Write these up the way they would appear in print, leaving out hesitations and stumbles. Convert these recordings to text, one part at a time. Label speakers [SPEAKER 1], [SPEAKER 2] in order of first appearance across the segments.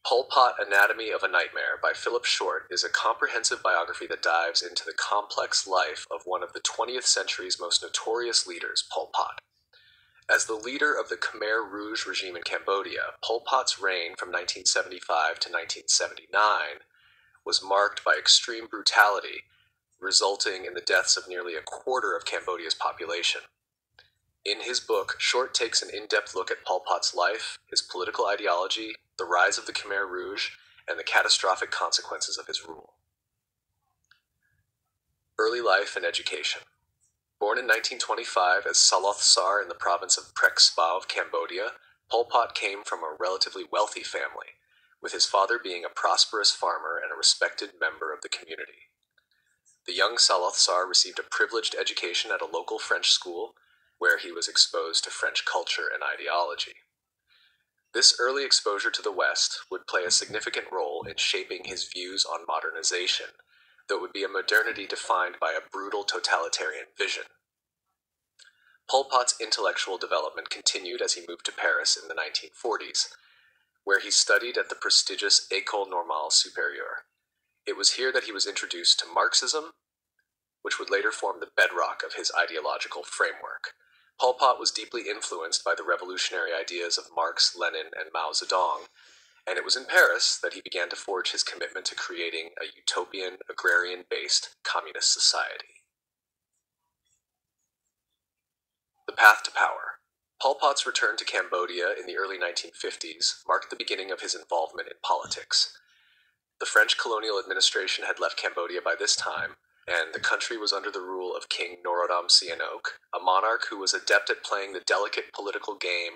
[SPEAKER 1] Pol Pot Anatomy of a Nightmare by Philip Short is a comprehensive biography that dives into the complex life of one of the 20th century's most notorious leaders, Pol Pot. As the leader of the Khmer Rouge regime in Cambodia, Pol Pot's reign from 1975 to 1979 was marked by extreme brutality, resulting in the deaths of nearly a quarter of Cambodia's population. In his book, Short takes an in-depth look at Pol Pot's life, his political ideology, the rise of the Khmer Rouge, and the catastrophic consequences of his rule. Early life and education. Born in 1925 as Saloth Sar in the province of Prek Spa of Cambodia, Pol Pot came from a relatively wealthy family, with his father being a prosperous farmer and a respected member of the community. The young Saloth Sar received a privileged education at a local French school, where he was exposed to French culture and ideology. This early exposure to the West would play a significant role in shaping his views on modernization, though it would be a modernity defined by a brutal totalitarian vision. Pol Pot's intellectual development continued as he moved to Paris in the 1940s, where he studied at the prestigious École Normale Supérieure. It was here that he was introduced to Marxism, which would later form the bedrock of his ideological framework. Pol Pot was deeply influenced by the revolutionary ideas of Marx, Lenin, and Mao Zedong, and it was in Paris that he began to forge his commitment to creating a utopian, agrarian-based communist society. The path to power. Pol Pot's return to Cambodia in the early 1950s marked the beginning of his involvement in politics. The French colonial administration had left Cambodia by this time, and the country was under the rule of King Norodom Sihanouk, a monarch who was adept at playing the delicate political game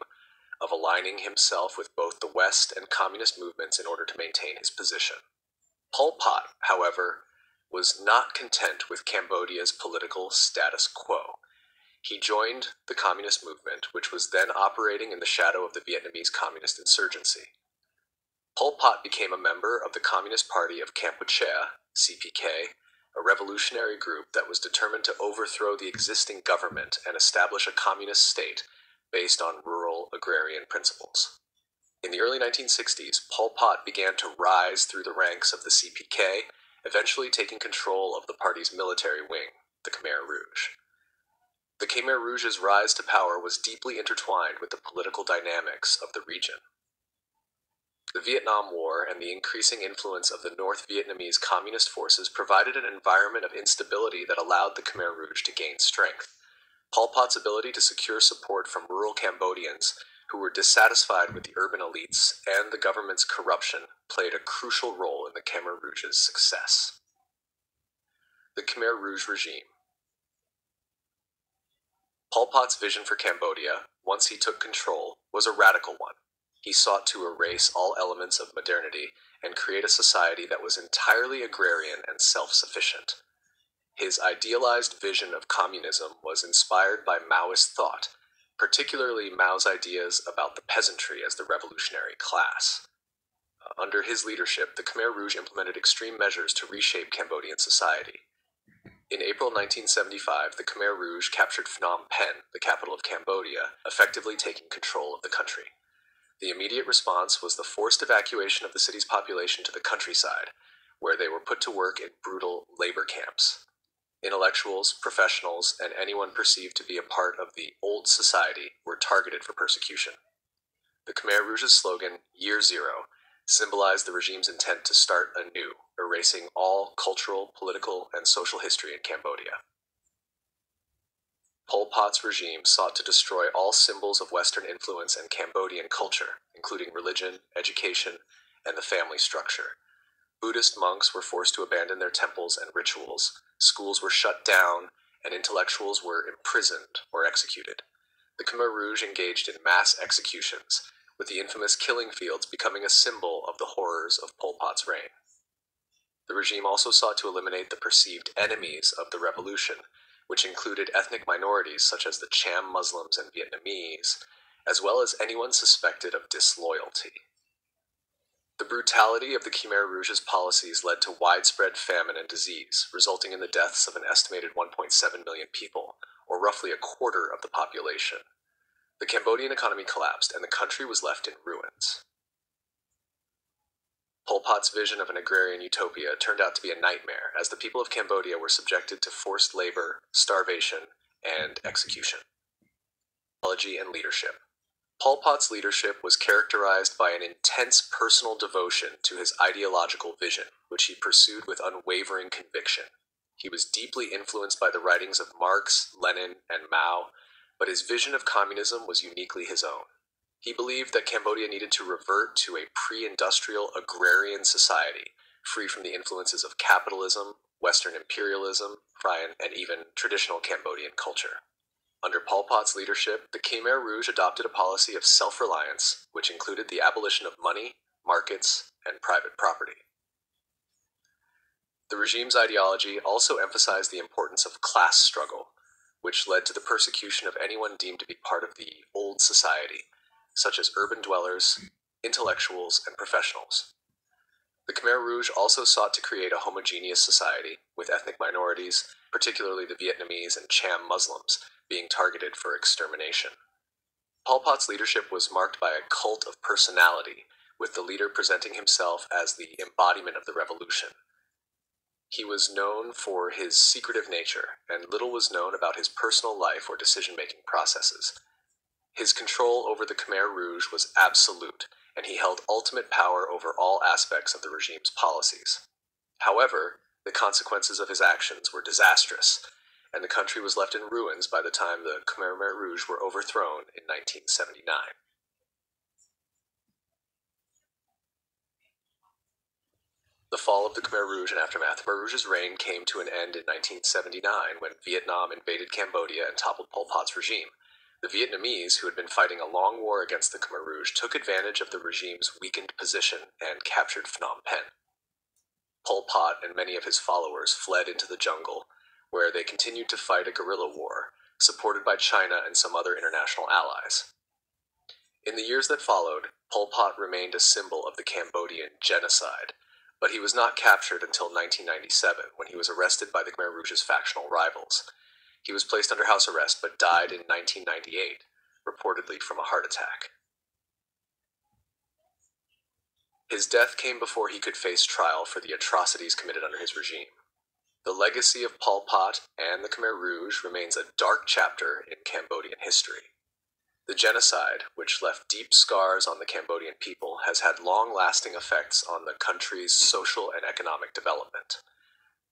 [SPEAKER 1] of aligning himself with both the West and communist movements in order to maintain his position. Pol Pot, however, was not content with Cambodia's political status quo. He joined the communist movement, which was then operating in the shadow of the Vietnamese communist insurgency. Pol Pot became a member of the Communist Party of Kampuchea, CPK, a revolutionary group that was determined to overthrow the existing government and establish a communist state based on rural agrarian principles. In the early 1960s, Pol Pot began to rise through the ranks of the CPK, eventually taking control of the party's military wing, the Khmer Rouge. The Khmer Rouge's rise to power was deeply intertwined with the political dynamics of the region. The Vietnam War and the increasing influence of the North Vietnamese communist forces provided an environment of instability that allowed the Khmer Rouge to gain strength. Pol Pot's ability to secure support from rural Cambodians who were dissatisfied with the urban elites and the government's corruption played a crucial role in the Khmer Rouge's success. The Khmer Rouge regime. Pol Pot's vision for Cambodia, once he took control, was a radical one. He sought to erase all elements of modernity and create a society that was entirely agrarian and self-sufficient. His idealized vision of communism was inspired by Maoist thought, particularly Mao's ideas about the peasantry as the revolutionary class. Under his leadership, the Khmer Rouge implemented extreme measures to reshape Cambodian society. In April 1975, the Khmer Rouge captured Phnom Penh, the capital of Cambodia, effectively taking control of the country. The immediate response was the forced evacuation of the city's population to the countryside, where they were put to work in brutal labor camps. Intellectuals, professionals, and anyone perceived to be a part of the old society were targeted for persecution. The Khmer Rouge's slogan, Year Zero, symbolized the regime's intent to start anew, erasing all cultural, political, and social history in Cambodia. Pol Pot's regime sought to destroy all symbols of Western influence and Cambodian culture, including religion, education, and the family structure. Buddhist monks were forced to abandon their temples and rituals, schools were shut down, and intellectuals were imprisoned or executed. The Khmer Rouge engaged in mass executions, with the infamous killing fields becoming a symbol of the horrors of Pol Pot's reign. The regime also sought to eliminate the perceived enemies of the revolution, which included ethnic minorities such as the Cham Muslims and Vietnamese, as well as anyone suspected of disloyalty. The brutality of the Khmer Rouge's policies led to widespread famine and disease, resulting in the deaths of an estimated 1.7 million people, or roughly a quarter of the population. The Cambodian economy collapsed, and the country was left in ruins. Pol Pot's vision of an agrarian utopia turned out to be a nightmare, as the people of Cambodia were subjected to forced labor, starvation, and execution. Ideology and leadership. Pol Pot's leadership was characterized by an intense personal devotion to his ideological vision, which he pursued with unwavering conviction. He was deeply influenced by the writings of Marx, Lenin, and Mao, but his vision of communism was uniquely his own. He believed that Cambodia needed to revert to a pre-industrial agrarian society, free from the influences of capitalism, Western imperialism, and even traditional Cambodian culture. Under Pol Pot's leadership, the Khmer Rouge adopted a policy of self-reliance, which included the abolition of money, markets, and private property. The regime's ideology also emphasized the importance of class struggle, which led to the persecution of anyone deemed to be part of the old society, such as urban dwellers, intellectuals, and professionals. The Khmer Rouge also sought to create a homogeneous society, with ethnic minorities, particularly the Vietnamese and Cham Muslims, being targeted for extermination. Pol Pot's leadership was marked by a cult of personality, with the leader presenting himself as the embodiment of the revolution. He was known for his secretive nature, and little was known about his personal life or decision-making processes. His control over the Khmer Rouge was absolute, and he held ultimate power over all aspects of the regime's policies. However, the consequences of his actions were disastrous, and the country was left in ruins by the time the Khmer Rouge were overthrown in 1979. The fall of the Khmer Rouge and aftermath. Khmer Rouge's reign came to an end in 1979 when Vietnam invaded Cambodia and toppled Pol Pot's regime. The Vietnamese, who had been fighting a long war against the Khmer Rouge, took advantage of the regime's weakened position and captured Phnom Penh. Pol Pot and many of his followers fled into the jungle, where they continued to fight a guerrilla war, supported by China and some other international allies. In the years that followed, Pol Pot remained a symbol of the Cambodian genocide, but he was not captured until 1997, when he was arrested by the Khmer Rouge's factional rivals. He was placed under house arrest, but died in 1998, reportedly from a heart attack. His death came before he could face trial for the atrocities committed under his regime. The legacy of Pol Pot and the Khmer Rouge remains a dark chapter in Cambodian history. The genocide, which left deep scars on the Cambodian people, has had long-lasting effects on the country's social and economic development.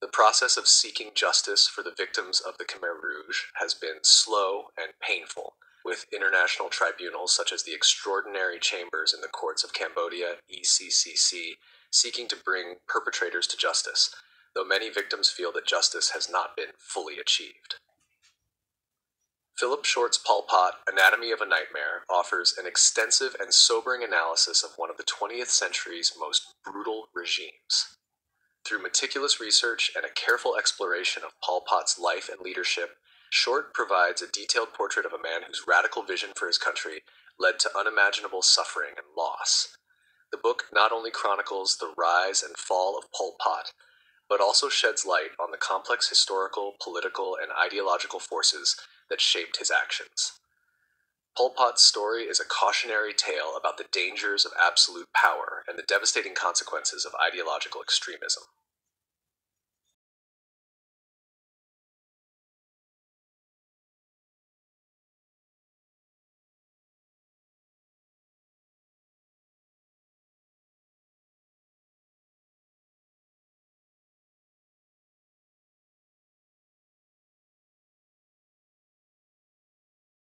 [SPEAKER 1] The process of seeking justice for the victims of the Khmer Rouge has been slow and painful, with international tribunals such as the Extraordinary Chambers in the Courts of Cambodia, ECCC, seeking to bring perpetrators to justice, though many victims feel that justice has not been fully achieved. Philip Short's Pol Pot, Anatomy of a Nightmare, offers an extensive and sobering analysis of one of the 20th century's most brutal regimes. Through meticulous research and a careful exploration of Pol Pot's life and leadership, Short provides a detailed portrait of a man whose radical vision for his country led to unimaginable suffering and loss. The book not only chronicles the rise and fall of Pol Pot, but also sheds light on the complex historical, political, and ideological forces that shaped his actions. Pol Pot's story is a cautionary tale about the dangers of absolute power and the devastating consequences of ideological extremism.